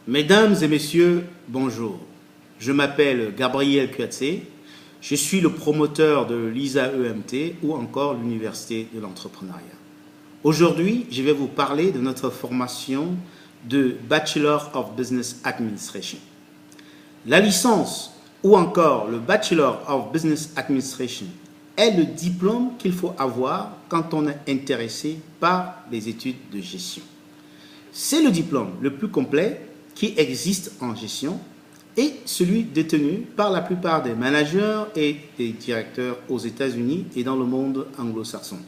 Mesdames et messieurs, bonjour. Je m'appelle Gabriel Kuatse. Je suis le promoteur de l'ISA-EMT ou encore l'Université de l'entrepreneuriat. Aujourd'hui, je vais vous parler de notre formation de Bachelor of Business Administration. La licence ou encore le Bachelor of Business Administration est le diplôme qu'il faut avoir quand on est intéressé par les études de gestion. C'est le diplôme le plus complet qui existe en gestion et celui détenu par la plupart des managers et des directeurs aux États-Unis et dans le monde anglo-saxon.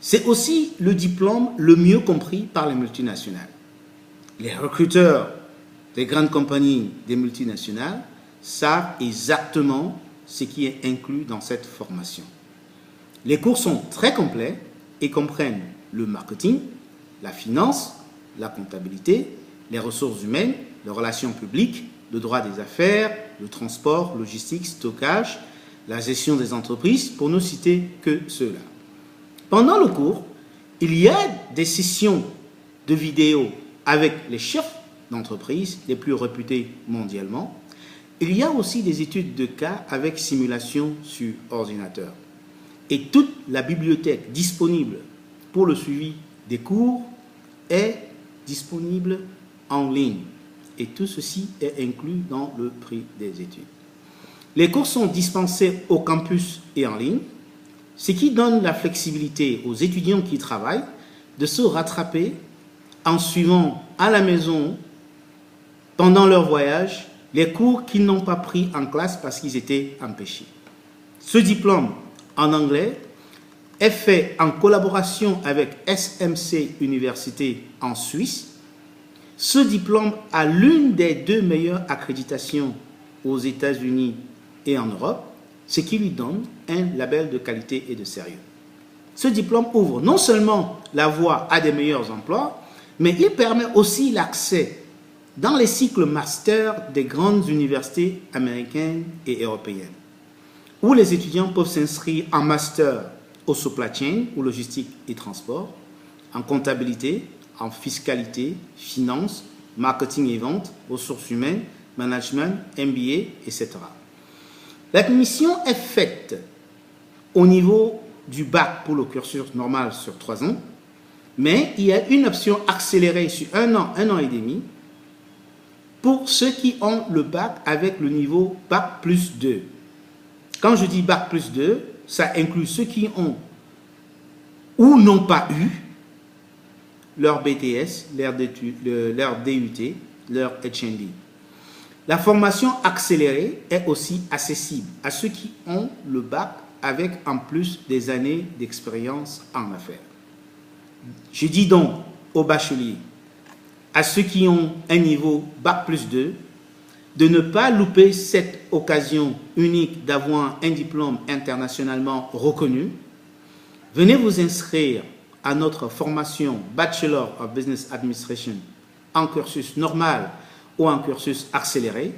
C'est aussi le diplôme le mieux compris par les multinationales. Les recruteurs des grandes compagnies des multinationales savent exactement ce qui est inclus dans cette formation. Les cours sont très complets et comprennent le marketing, la finance, la comptabilité, les ressources humaines, les relations publiques, le droit des affaires, le transport, logistique, stockage, la gestion des entreprises, pour ne citer que ceux-là. Pendant le cours, il y a des sessions de vidéos avec les chefs d'entreprise les plus réputés mondialement. Il y a aussi des études de cas avec simulation sur ordinateur. Et toute la bibliothèque disponible pour le suivi des cours est disponible en ligne. Et tout ceci est inclus dans le prix des études. Les cours sont dispensés au campus et en ligne, ce qui donne la flexibilité aux étudiants qui travaillent de se rattraper en suivant à la maison, pendant leur voyage, les cours qu'ils n'ont pas pris en classe parce qu'ils étaient empêchés. Ce diplôme en anglais est fait en collaboration avec SMC Université en Suisse. Ce diplôme a l'une des 2 meilleures accréditations aux États-Unis et en Europe, ce qui lui donne un label de qualité et de sérieux. Ce diplôme ouvre non seulement la voie à des meilleurs emplois, mais il permet aussi l'accès dans les cycles master des grandes universités américaines et européennes, où les étudiants peuvent s'inscrire en master au supply chain ou logistique et transport, en comptabilité, en fiscalité, finance, marketing et vente, ressources humaines, management, MBA, etc. L'admission est faite au niveau du bac pour le cursus normal sur 3 ans, mais il y a une option accélérée sur 1 an et demi pour ceux qui ont le bac avec le niveau bac plus 2. Quand je dis bac plus 2, ça inclut ceux qui ont ou n'ont pas eu leur BTS, leur DUT, leur HND. La formation accélérée est aussi accessible à ceux qui ont le bac avec en plus des années d'expérience en affaires. Je dis donc aux bacheliers, à ceux qui ont un niveau bac plus 2, de ne pas louper cette occasion unique d'avoir un diplôme internationalement reconnu. Venez vous inscrire à notre formation Bachelor of Business Administration en cursus normal ou en cursus accéléré.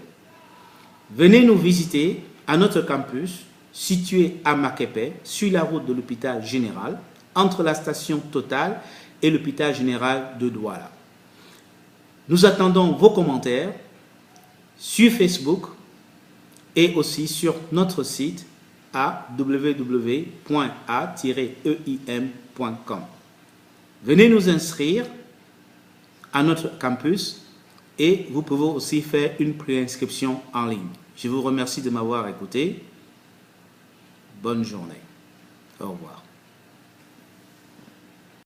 Venez nous visiter à notre campus situé à Makepe, sur la route de l'hôpital général, entre la station Total et l'hôpital général de Douala. Nous attendons vos commentaires sur Facebook et aussi sur notre site à www.a-eim.com. Venez nous inscrire à notre campus et vous pouvez aussi faire une préinscription en ligne. Je vous remercie de m'avoir écouté. Bonne journée. Au revoir.